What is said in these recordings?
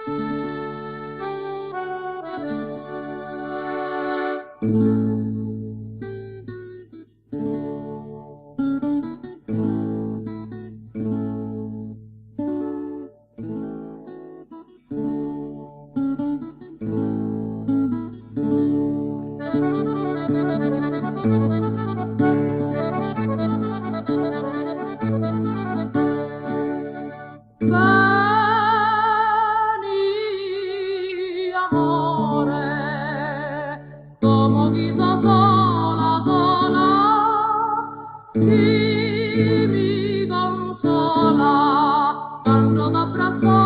Vení, amore, como quizá sola, sola, y mi consola, quando t'abbraccio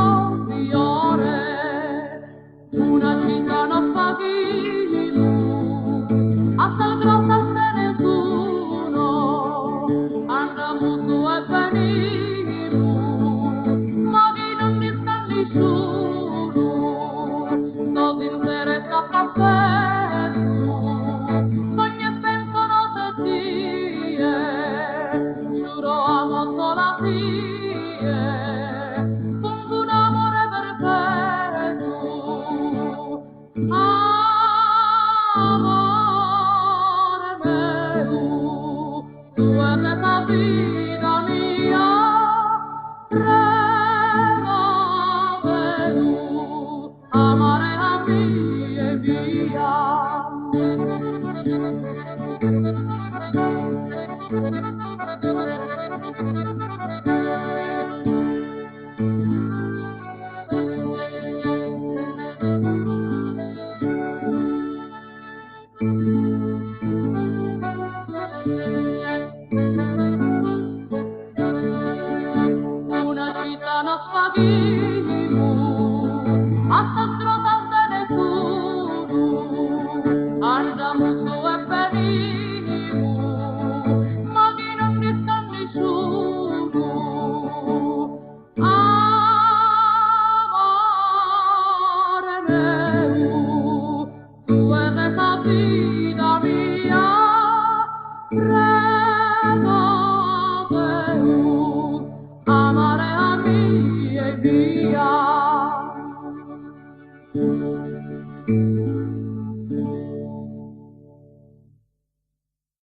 fiore, una città non fa chi tu, hasta il grosso se nessuno, andiamo su e veniamo, ma chi non mi sta nessuno, non ti interessa caffè tu, sogni e pensano te tie, giuro amo sola tie, con un amore perfetto, amore mio, tu eres la vida mía, prego venu, amare a mí e via. Una città non spavimo, hasta strotas de nessuno, andiamo su e venimo, ma chi non mi sta nessuno, amore mio, tu eres la vida mía, prego venu, amare a mí e via.